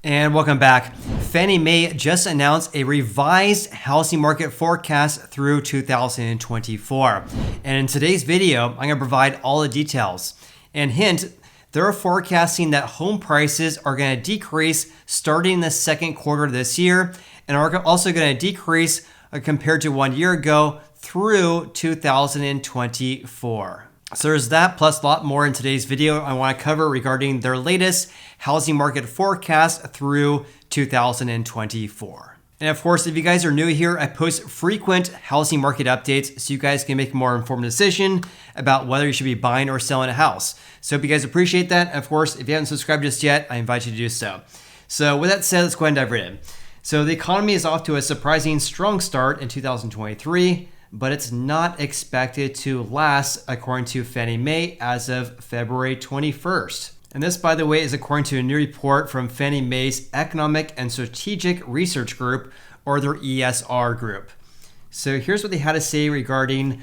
And welcome back. Fannie Mae just announced a revised housing market forecast through 2024. And in today's video, I'm going to provide all the details. And hint, they're forecasting that home prices are going to decrease starting the second quarter of this year and are also going to decrease compared to 1 year ago through 2024. So there's that plus a lot more in today's video I want to cover regarding their latest housing market forecast through 2024. And of course, if you guys are new here, I post frequent housing market updates so you guys can make a more informed decision about whether you should be buying or selling a house. So if you guys appreciate that, of course, if you haven't subscribed just yet, I invite you to do so. So with that said, let's go ahead and dive right in. So the economy is off to a surprising strong start in 2023, but it's not expected to last according to Fannie Mae as of February 21st. And this, by the way, is according to a new report from Fannie Mae's Economic and Strategic Research Group, or their ESR group. So here's what they had to say regarding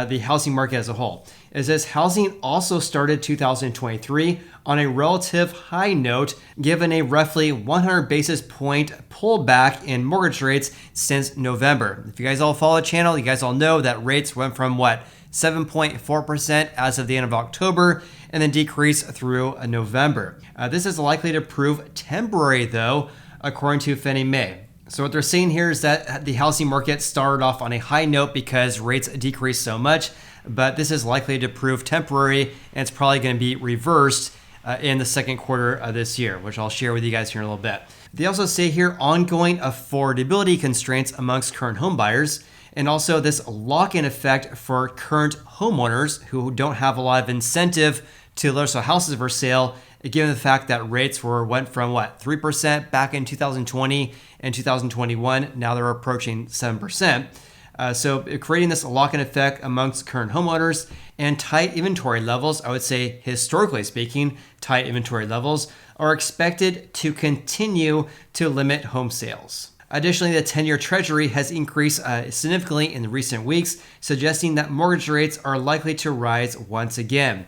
the housing market as a whole. It says housing also started 2023 on a relative high note, given a roughly 100 basis point pullback in mortgage rates since November. If you guys all follow the channel, you guys all know that rates went from 7.4% as of the end of October and then decreased through November. This is likely to prove temporary though, according to Fannie Mae. So what they're saying here is that the housing market started off on a high note because rates decreased so much, but this is likely to prove temporary and it's probably going to be reversed in the second quarter of this year, which I'll share with you guys here in a little bit. They also say here ongoing affordability constraints amongst current home buyers, and also this lock-in effect for current homeowners who don't have a lot of incentive to list their houses for sale, given the fact that rates went from 3% back in 2020 and 2021. Now they're approaching 7%. So creating this lock-in effect amongst current homeowners and tight inventory levels, I would say historically speaking, tight inventory levels are expected to continue to limit home sales. Additionally, the 10-year Treasury has increased significantly in recent weeks, suggesting that mortgage rates are likely to rise once again.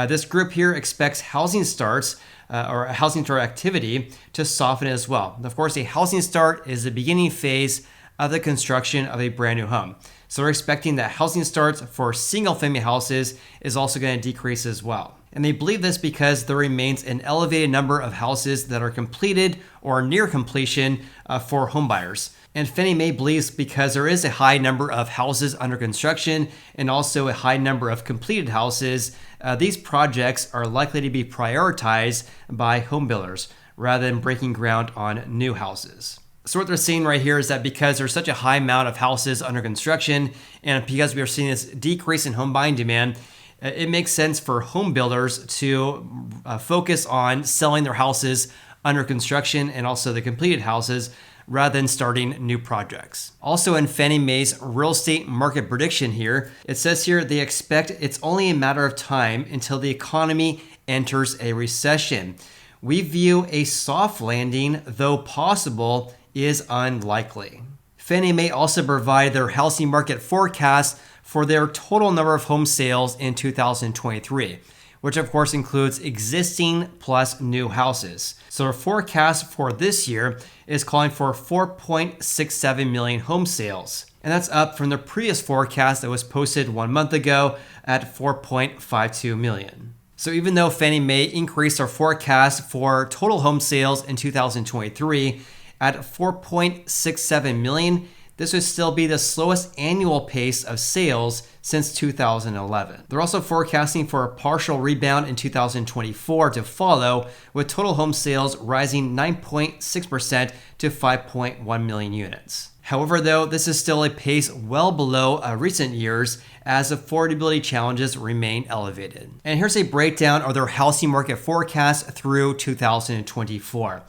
This group here expects housing starts or housing start activity to soften as well. Of course, a housing start is the beginning phase of the construction of a brand new home. So we're expecting that housing starts for single family houses is also going to decrease as well. And they believe this because there remains an elevated number of houses that are completed or near completion for home buyers. And Fannie Mae believes because there is a high number of houses under construction and also a high number of completed houses, these projects are likely to be prioritized by home builders rather than breaking ground on new houses. So what they're saying right here is that because there's such a high amount of houses under construction and because we are seeing this decrease in home buying demand, it makes sense for home builders to focus on selling their houses under construction and also the completed houses rather than starting new projects. Also in Fannie Mae's real estate market prediction here, it says here they expect it's only a matter of time until the economy enters a recession. We view a soft landing, though possible, is unlikely. Fannie Mae also provided their housing market forecast for their total number of home sales in 2023, which of course includes existing plus new houses. So their forecast for this year is calling for 4.67 million home sales. And that's up from the previous forecast that was posted 1 month ago at 4.52 million. So even though Fannie Mae increased their forecast for total home sales in 2023 at 4.67 million, this would still be the slowest annual pace of sales since 2011. They're also forecasting for a partial rebound in 2024 to follow, with total home sales rising 9.6% to 5.1 million units. However, though, this is still a pace well below recent years as affordability challenges remain elevated. And here's a breakdown of their housing market forecast through 2024.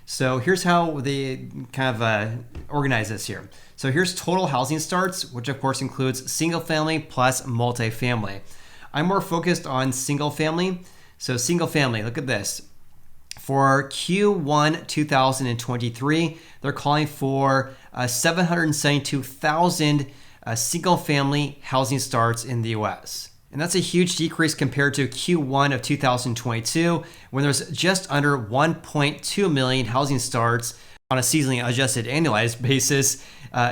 So here's how they kind of organize this here. So here's total housing starts, which of course includes single family plus multifamily. I'm more focused on single family. So single family, look at this. For Q1 2023, they're calling for 772,000 single family housing starts in the US. And that's a huge decrease compared to Q1 of 2022, when there's just under 1.2 million housing starts on a seasonally adjusted annualized basis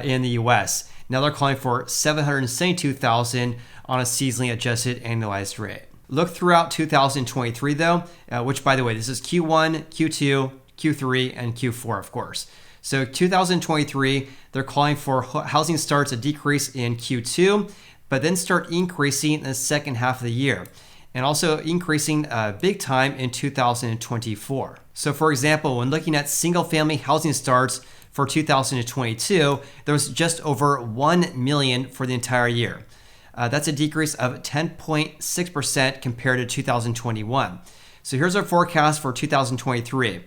in the US. Now they're calling for 772,000 on a seasonally adjusted annualized rate. Look throughout 2023 though, which by the way, this is Q1, Q2, Q3, and Q4 of course. So 2023, they're calling for housing starts to decrease in Q2, but then start increasing in the second half of the year, and also increasing big time in 2024. So for example, when looking at single family housing starts for 2022, there was just over 1 million for the entire year. That's a decrease of 10.6% compared to 2021. So here's our forecast for 2023.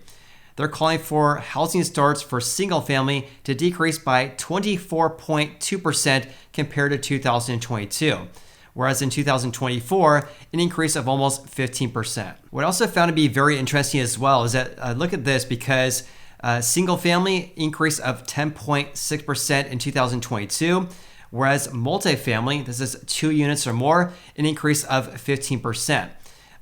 They're calling for housing starts for single family to decrease by 24.2% compared to 2022. Whereas in 2024, an increase of almost 15%. What I also found to be very interesting as well is that look at this, because single family increase of 10.6% in 2022, whereas multifamily, this is 2 units or more, an increase of 15%.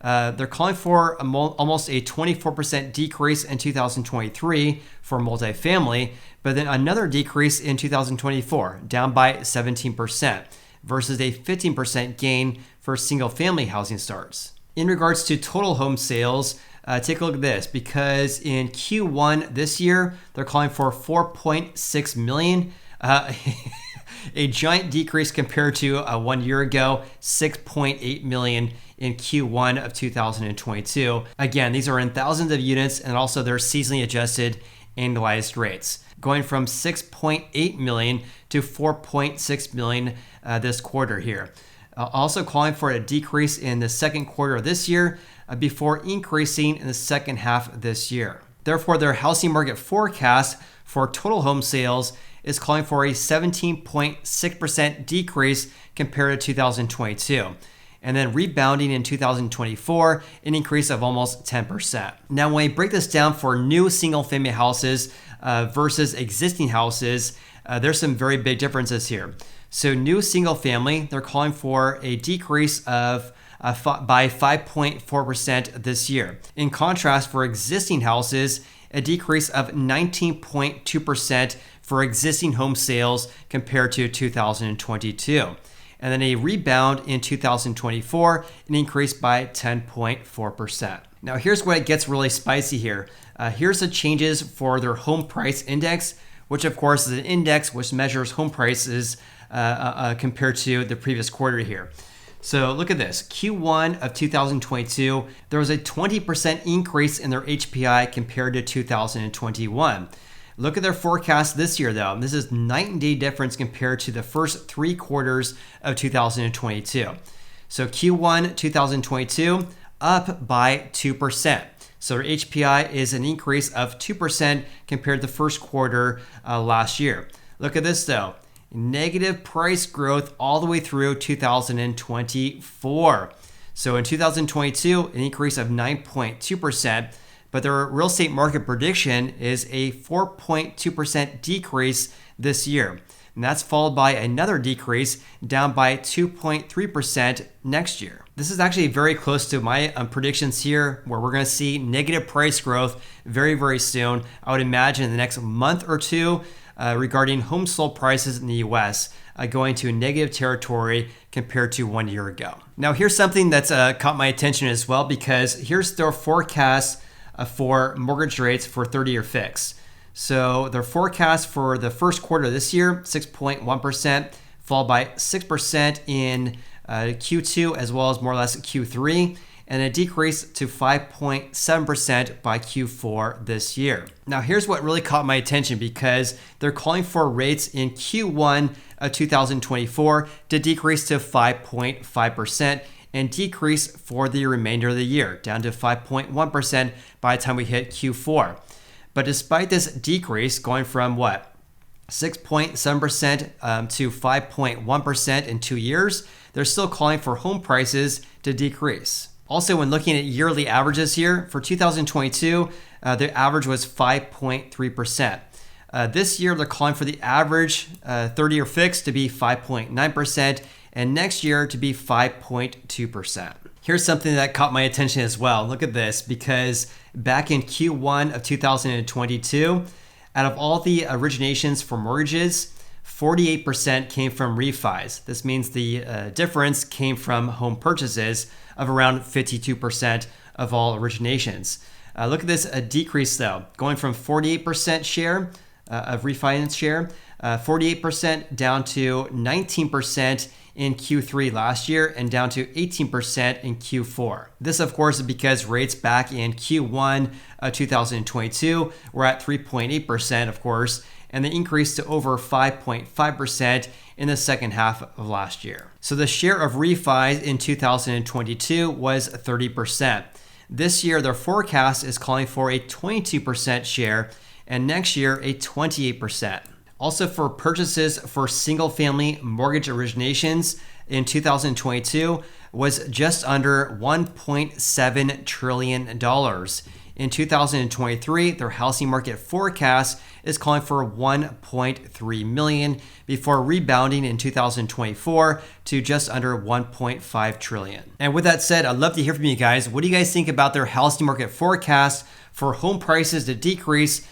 They're calling for almost a 24% decrease in 2023 for multifamily, but then another decrease in 2024, down by 17%, versus a 15% gain for single family housing starts. In regards to total home sales, take a look at this, because in Q1 this year, they're calling for 4.6 million. A giant decrease compared to 1 year ago, 6.8 million in Q1 of 2022. Again, these are in thousands of units, and also they're seasonally adjusted annualized rates, going from 6.8 million to 4.6 million this quarter here. Also calling for a decrease in the second quarter of this year before increasing in the second half of this year. Therefore, their housing market forecast for total home sales is calling for a 17.6% decrease compared to 2022, and then rebounding in 2024, an increase of almost 10%. Now, when we break this down for new single-family houses versus existing houses, there's some very big differences here. So new single-family, they're calling for a decrease of by 5.4% this year. In contrast, for existing houses, a decrease of 19.2% for existing home sales compared to 2022. And then a rebound in 2024, an increase by 10.4%. Now here's where it gets really spicy here. Here's the changes for their home price index, which of course is an index which measures home prices compared to the previous quarter here. So look at this, Q1 of 2022, there was a 20% increase in their HPI compared to 2021. Look at their forecast this year though. This is night and day difference compared to the first 3 quarters of 2022. So Q1 2022 up by 2%. So their HPI is an increase of 2% compared to the first quarter last year. Look at this though. Negative price growth all the way through 2024. So in 2022, an increase of 9.2%, but their real estate market prediction is a 4.2% decrease this year. And that's followed by another decrease down by 2.3% next year. This is actually very close to my predictions here, where we're going to see negative price growth very, very soon. I would imagine in the next month or two, regarding home sold prices in the US going to negative territory compared to 1 year ago. Now here's something that's caught my attention as well, because here's their forecast for mortgage rates for 30-year fix. So their forecast for the first quarter of this year, 6.1%, followed by 6% in Q2, as well as more or less Q3, and a decrease to 5.7% by Q4 this year. Now here's what really caught my attention, because they're calling for rates in Q1 of 2024 to decrease to 5.5% and decrease for the remainder of the year, down to 5.1% by the time we hit Q4. But despite this decrease going from 6.7% to 5.1% in 2 years, they're still calling for home prices to decrease. Also, when looking at yearly averages here, for 2022, the average was 5.3%. This year, they're calling for the average 30-year fix to be 5.9%, and next year to be 5.2%. Here's something that caught my attention as well. Look at this, because back in Q1 of 2022, out of all the originations for mortgages, 48% came from refis. This means the difference came from home purchases of around 52% of all originations. Look at this decrease though, going from 48% share of refinance share, 48% down to 19% in Q3 last year and down to 18% in Q4. This, of course, is because rates back in Q1 of 2022 were at 3.8%, of course, and they increased to over 5.5% in the second half of last year. So the share of refis in 2022 was 30%. This year, their forecast is calling for a 22% share, and next year, a 28%. Also, for purchases for single-family mortgage originations in 2022 was just under $1.7 trillion. In 2023, their housing market forecast is calling for 1.3 million before rebounding in 2024 to just under 1.5 trillion. And with that said, I'd love to hear from you guys. What do you guys think about their housing market forecast for home prices to decrease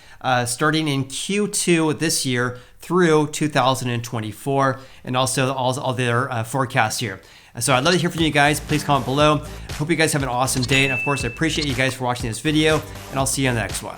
starting in Q2 this year through 2024, and also all their forecasts here? So I'd love to hear from you guys. Please comment below. Hope you guys have an awesome day. And of course, I appreciate you guys for watching this video, and I'll see you on the next one.